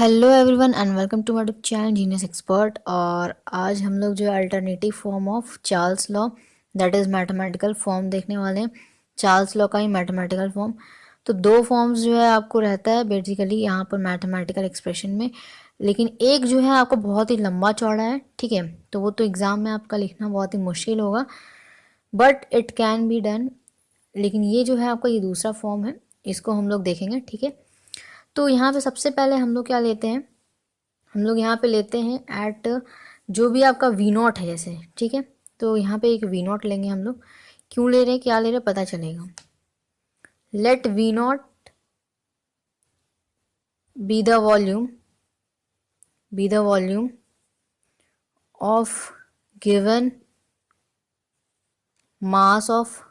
Hello everyone and welcome to my YouTube channel genius expert. और आज हम लोग जो है alternative form of Charles law that is mathematical form देखने वाले हैं। चार्ल्स लॉ का ही मैथमेटिकल फॉर्म। तो दो फॉर्म्स जो है आपको रहता है बेसिकली यहाँ पर मैथमेटिकल एक्सप्रेशन में, लेकिन एक जो है आपको बहुत ही लंबा चौड़ा है, ठीक है। तो वो तो एग्ज़ाम में आपका लिखना बहुत ही मुश्किल होगा, but it can be done. लेकिन ये जो है आपका ये दूसरा फॉर्म है, इसको हम लोग देखेंगे, ठीक है। तो यहाँ पे सबसे पहले हम लोग क्या लेते हैं, हम लोग यहाँ पे लेते हैं एट जो भी आपका वी नॉट है जैसे, ठीक है। तो यहाँ पे एक वी नॉट लेंगे हम लोग। क्यों ले रहे हैं, क्या ले रहे हैं, पता चलेगा। Let V naught be the volume of given mass of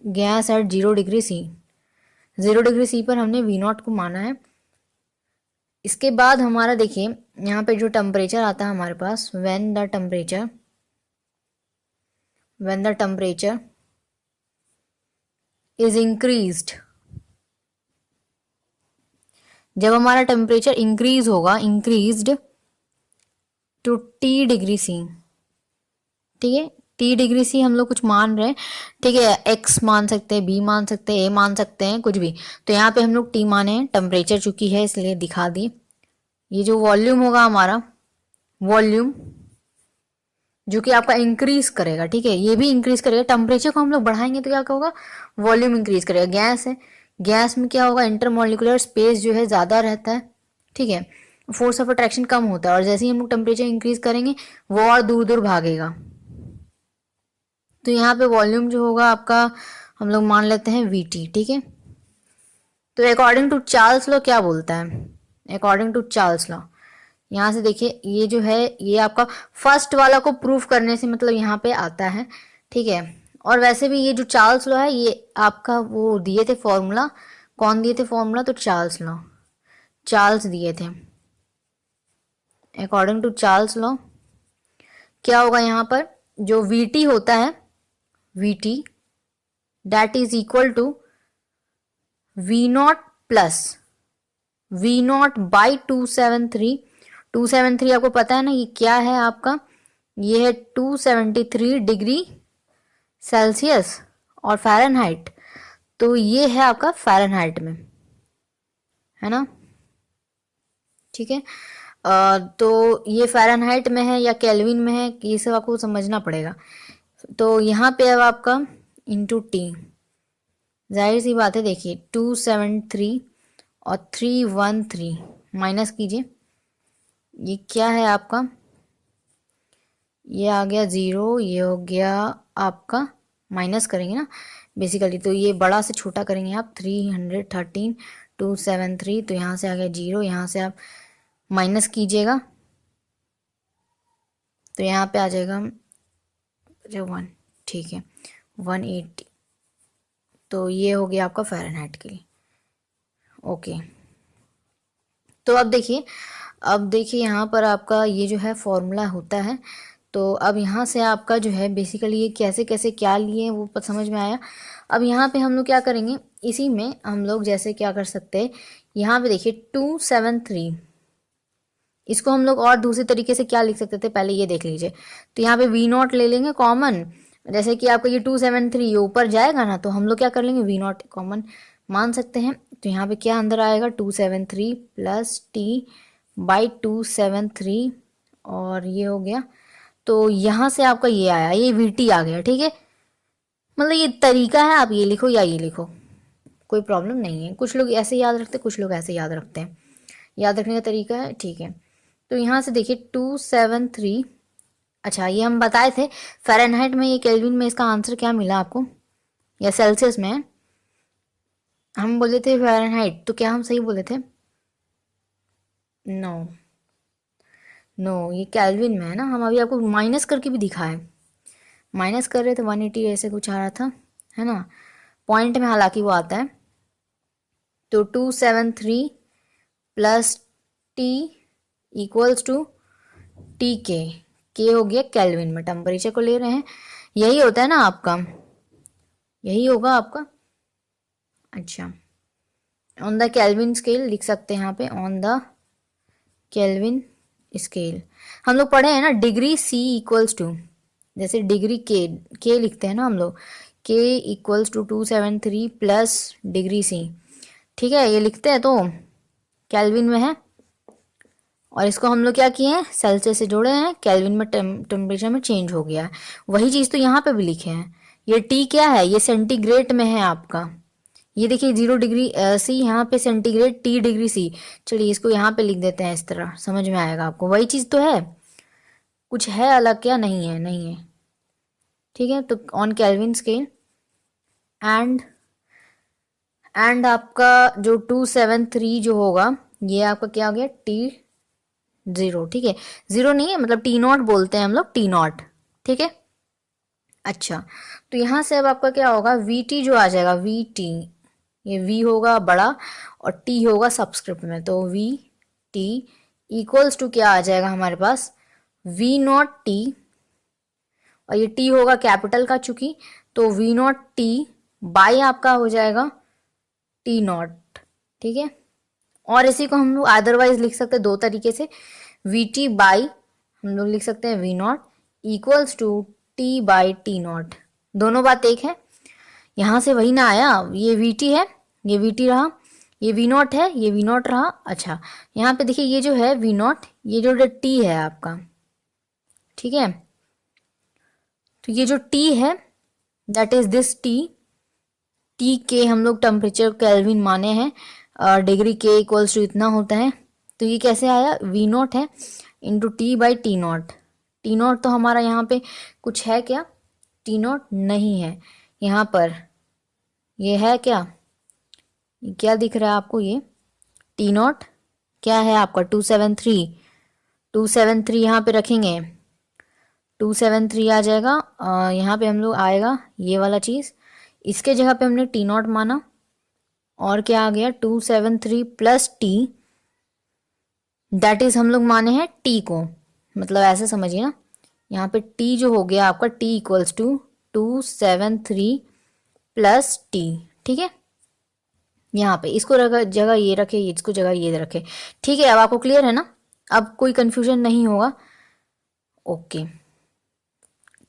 gas at 0 degree C. 0 degree C पर हमने वी नॉट को माना है। इसके बाद हमारा देखिए यहाँ पे जो टेम्परेचर आता है हमारे पास, when the temperature is increased, जब हमारा टेम्परेचर इंक्रीज होगा, increased to T degree C, ठीक है। T डिग्री सी हम लोग कुछ मान रहे हैं, ठीक है। एक्स मान सकते हैं, बी मान सकते हैं, ए मान सकते हैं, कुछ भी। तो यहाँ पे हम लोग टी माने हैं, टेम्परेचर चुकी है इसलिए दिखा दिए। ये जो वॉल्यूम होगा हमारा, वॉल्यूम जो कि आपका इंक्रीज करेगा, ठीक है, ये भी इंक्रीज करेगा। टेम्परेचर को हम लोग बढ़ाएंगे तो क्या होगा, वॉल्यूम इंक्रीज करेगा। गैस है, गैस में क्या होगा, इंटरमोलिकुलर स्पेस जो है ज़्यादा रहता है, ठीक है। फोर्स ऑफ अट्रैक्शन कम होता है, और जैसे ही हम लोग टेम्परेचर इंक्रीज करेंगे वो और दूर दूर भागेगा। तो यहाँ पे वॉल्यूम जो होगा आपका हम लोग मान लेते हैं वीटी, ठीक है। तो अकॉर्डिंग टू चार्ल्स लॉ क्या बोलता है, अकॉर्डिंग टू चार्ल्स लॉ, यहाँ से देखिए ये जो है ये आपका फर्स्ट वाला को प्रूफ करने से मतलब यहाँ पे आता है, ठीक है। और वैसे भी ये जो चार्ल्स लॉ है ये आपका वो दिए थे फॉर्मूला, कौन दिए थे फॉर्मूला, तो चार्ल्स लॉ, चार्ल्स दिए थे। अकॉर्डिंग टू चार्ल्स लॉ क्या होगा, यहाँ पर जो वीटी होता है, VT that is equal to V naught plus V naught by 273। 273 आपको पता है ना ये क्या है आपका, ये है 273 डिग्री सेल्सियस और फ़ारेनहाइट। तो ये है आपका फ़ारेनहाइट में, है ना, ठीक है। तो ये फ़ारेनहाइट में है या केल्विन में है, ये सब आपको समझना पड़ेगा। तो यहाँ पे अब आपका इंटू टी, जाहिर सी बात है, देखिए 273 और 313 माइनस कीजिए, ये क्या है आपका, ये आ गया ज़ीरो, ये हो गया आपका, माइनस करेंगे ना बेसिकली, तो ये बड़ा से छोटा करेंगे आप, 313 273, तो यहाँ से आ गया जीरो, यहाँ से आप माइनस कीजिएगा तो यहाँ पे आ जाएगा जो 1, ठीक है, 180। तो ये हो गया आपका फ़ारेनहाइट के लिए, ओके। तो अब देखिए यहाँ पर आपका ये जो है फॉर्मूला होता है। तो अब यहाँ से आपका जो है बेसिकली ये कैसे कैसे क्या लिए वो समझ में आया। अब यहाँ पे हम लोग क्या करेंगे, इसी में हम लोग जैसे क्या कर सकते हैं, यहाँ पे देखिए 273, इसको हम लोग और दूसरे तरीके से क्या लिख सकते थे, पहले ये देख लीजिए। तो यहाँ पे वी नॉट ले लेंगे कॉमन, जैसे कि आपका ये 273 ये ऊपर जाएगा ना, तो हम लोग क्या कर लेंगे, वी नॉट कॉमन मान सकते हैं। तो यहाँ पे क्या अंदर आएगा, 273 प्लस टी बाई 273, और ये हो गया। तो यहाँ से आपका ये आया, ये वी टी आ गया, ठीक है। मतलब ये तरीका है, आप ये लिखो या ये लिखो, कोई प्रॉब्लम नहीं है। कुछ लोग ऐसे याद रखते हैं, कुछ लोग ऐसे याद रखते हैं, याद रखने का तरीका है, ठीक है। तो यहाँ से देखिए 273, अच्छा ये हम बताए थे फ़ारेनहाइट में, ये केल्विन में, इसका आंसर क्या मिला आपको, या सेल्सियस में, हम बोले थे फ़ारेनहाइट, तो क्या हम सही बोले थे, नो नो, ये केल्विन में है ना। हम अभी आपको माइनस करके भी दिखाए, माइनस कर रहे थे 180 ऐसे कुछ आ रहा था, है ना, पॉइंट में हालांकि वो आता है। तो 273 plus T equals to T के हो गया केल्विन में, टेम्परेचर को ले रहे हैं, यही होता है ना आपका, यही होगा आपका, अच्छा ऑन द केल्विन स्केल लिख सकते हैं यहाँ पे, ऑन द केल्विन स्केल। हम लोग पढ़े हैं ना डिग्री C इक्वल्स टू, जैसे डिग्री के लिखते हैं ना हम लोग, K equals to 273 plus degree C। ठीक है, ये लिखते हैं तो केल्विन में है, और इसको हम लोग क्या किए हैं, सेल्सियस से जोड़े हैं, केल्विन में टेम्परेचर में चेंज हो गया है। वही चीज़ तो यहाँ पे भी लिखे हैं। ये T क्या है, ये सेंटीग्रेड में है आपका। ये देखिए 0 डिग्री C, यहाँ पे सेंटीग्रेड, T डिग्री C। चलिए इसको यहाँ पे लिख देते हैं, इस तरह समझ में आएगा आपको। वही चीज़ तो है, कुछ है अलग क्या, नहीं है, नहीं है। ठीक है, तो ऑन केल्विन स्केल एंड आपका जो 273 जो होगा, ये आपका क्या हो गया, T0। ठीक है, 0 नहीं है, मतलब T0 बोलते हैं हम लोग, T0। ठीक है, अच्छा, तो यहाँ से अब आपका क्या होगा, VT जो आ जाएगा, VT, ये V होगा बड़ा और T होगा सबस्क्रिप्ट में, तो VT इक्वल्स टू क्या आ जाएगा हमारे पास, V0T, और ये T होगा कैपिटल का चूंकि, तो V0T बाई आपका हो जाएगा T0। ठीक है, और इसी को हम लोग अदरवाइज लिख सकते हैं दो तरीके से, VT बाई हम लोग लिख सकते हैं V0 equals to T by T0। दोनों बात एक है, यहाँ से वही ना आया, ये VT है, ये VT रहा, ये V0 है, ये V0 रहा। अच्छा, यहाँ पे देखिए ये जो है V0, ये जो T है आपका, ठीक है, तो ये जो T है दैट इज दिस T के हम लोग टेम्परेचर केल्विन माने हैं, डिग्री K इक्वल्स टू इतना होता है। तो ये कैसे आया, V0 है into T by T0। T0 तो हमारा यहाँ पे कुछ है क्या, T0 नहीं है यहाँ पर, ये है क्या, ये क्या दिख रहा है आपको, ये T0 क्या है आपका 273 यहाँ पे रखेंगे, 273 आ जाएगा। यहाँ पे हम लोग आएगा ये वाला चीज़, इसके जगह पे हमने T0 माना, और क्या आ गया 273 प्लस T, दैट इज हम लोग माने हैं T को, मतलब ऐसे समझिए ना, यहाँ पे T जो हो गया आपका T equals to 273 plus T। ठीक है, यहाँ पे इसको जगह ये रखे, इसको जगह ये रखे। ठीक है, अब आपको क्लियर है ना, अब कोई कंफ्यूजन नहीं होगा। ओके,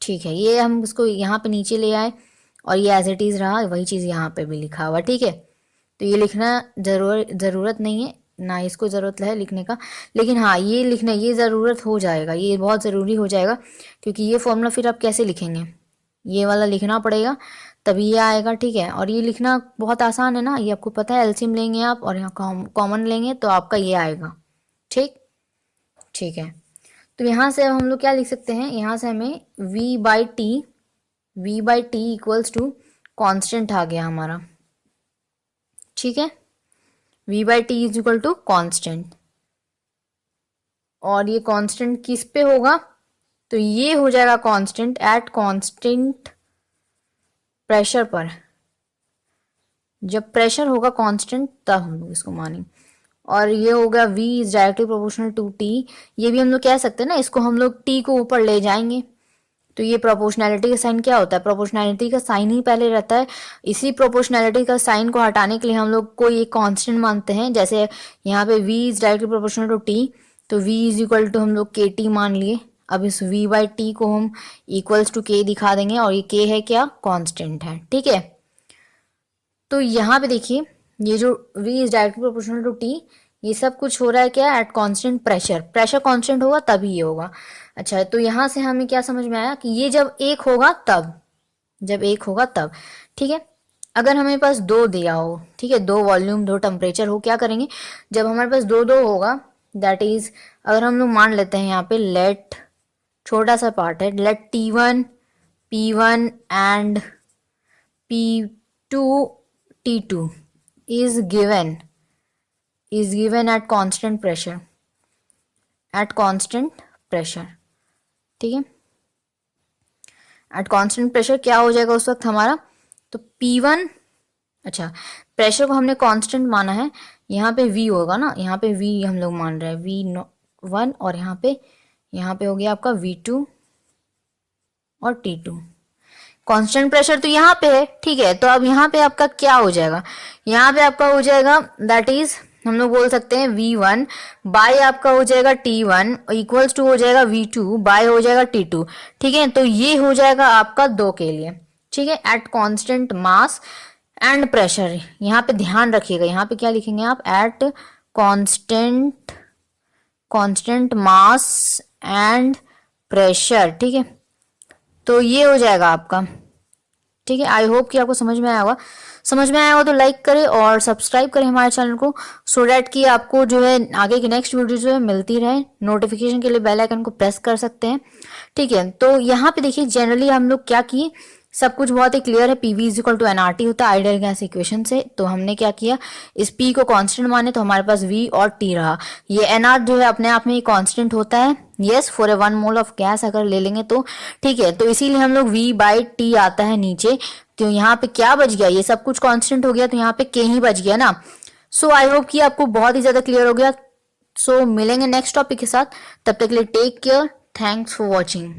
ठीक है, ये हम उसको यहाँ पे नीचे ले आए, और ये एज इट इज़ रहा, वही चीज़ यहाँ पे भी लिखा हुआ। ठीक है, तो ये लिखना ज़रूरत नहीं है, ना इसको ज़रूरत है लिखने का, लेकिन हाँ ये लिखना, ये ज़रूरत हो जाएगा, ये बहुत ज़रूरी हो जाएगा, क्योंकि ये फॉर्मूला फिर आप कैसे लिखेंगे, ये वाला लिखना पड़ेगा तभी ये आएगा। ठीक है, और ये लिखना बहुत आसान है ना, ये आपको पता है, एलसीएम लेंगे आप और यहाँ कॉमन लेंगे तो आपका ये आएगा। ठीक, ठीक है, तो यहाँ से अब हम लोग क्या लिख सकते हैं, यहाँ से हमें V by t equals to constant आ गया हमारा। ठीक है, V by t is equal to constant, और ये कांस्टेंट किस पे होगा, तो ये हो जाएगा कांस्टेंट एट कांस्टेंट प्रेशर पर। जब प्रेशर होगा कांस्टेंट तब हम लोग इसको मानेंगे, और ये हो गया V is directly proportional to T। ये भी हम लोग कह सकते हैं ना, इसको हम लोग T को ऊपर ले जाएंगे, तो ये प्रोपोर्शनैलिटी का साइन क्या होता है, प्रोपोर्शनैलिटी का साइन ही पहले रहता है। इसी प्रोपोर्शनैलिटी का साइन को हटाने के लिए हम लोग कोई एक कांस्टेंट मानते हैं, जैसे यहाँ पे V is directly proportional to T, तो V इज इक्वल टू हम लोग KT मान लिए। अब इस V बाई टी को हम इक्वल्स टू K दिखा देंगे, और ये K है क्या, कांस्टेंट है। ठीक है, तो यहाँ पे देखिए ये जो V is directly proportional to T, ये सब कुछ हो रहा है क्या, at constant pressure. Pressure constant होगा तभी ये होगा। अच्छा, तो यहाँ से हमें क्या समझ में आया कि ये जब एक होगा तब, जब एक होगा तब। ठीक है, अगर हमें पास दो दिया हो, ठीक है, दो वॉल्यूम दो टेम्परेचर हो, क्या करेंगे, जब हमारे पास दो दो होगा, दैट इज अगर हम लोग मान लेते हैं यहाँ पे लेट, छोटा सा पार्ट है, let T1 P1 and P2 T2 is given at constant pressure, ठीक है, एट कांस्टेंट प्रेशर क्या हो जाएगा उस वक्त हमारा, तो P1, अच्छा प्रेशर को हमने कांस्टेंट माना है, यहाँ पे V होगा ना, यहाँ पे V हम लोग मान रहे हैं V1, और यहाँ पे हो गया आपका V2 और T2। कांस्टेंट प्रेशर तो यहाँ पे है, ठीक है। तो अब यहाँ पे आपका क्या हो जाएगा, यहाँ पे आपका हो जाएगा दैट इज हम लोग बोल सकते हैं V1 बाय आपका हो जाएगा T1 इक्वल्स टू हो जाएगा V2 बाय हो जाएगा T2, ठीक है। तो ये हो जाएगा आपका 2 के लिए, ठीक है, at constant mass and pressure. यहाँ पे ध्यान रखिएगा, यहाँ पे क्या लिखेंगे आप, at constant mass and pressure, ठीक है। तो ये हो जाएगा आपका, ठीक है। आई होप कि आपको समझ में आया होगा। समझ में आया हो तो लाइक करें और सब्सक्राइब करें हमारे चैनल को, सो डैट कि आपको जो है आगे की नेक्स्ट वीडियो जो है मिलती रहे। नोटिफिकेशन के लिए बेल आइकन को प्रेस कर सकते हैं, ठीक है। तो यहाँ पे देखिए जनरली हम लोग क्या किए, सब कुछ बहुत ही क्लियर है। PV is equal to NRT होता है आइडियल गैस इक्वेशन से। तो हमने क्या किया, इस पी को कांस्टेंट माने तो हमारे पास वी और टी रहा। ये एनआर जो है अपने आप में कांस्टेंट होता है, yes, for a 1 mole of gas अगर ले लेंगे तो, ठीक है। तो इसीलिए हम लोग वी बाई टी आता है नीचे। तो यहाँ पे क्या बच गया, ये सब कुछ कांस्टेंट हो गया तो यहाँ पे के ही बच गया ना। सो आई होप कि आपको बहुत ही ज्यादा क्लियर हो गया। सो मिलेंगे नेक्स्ट टॉपिक के साथ, तब तक के लिए take care, thanks for watching.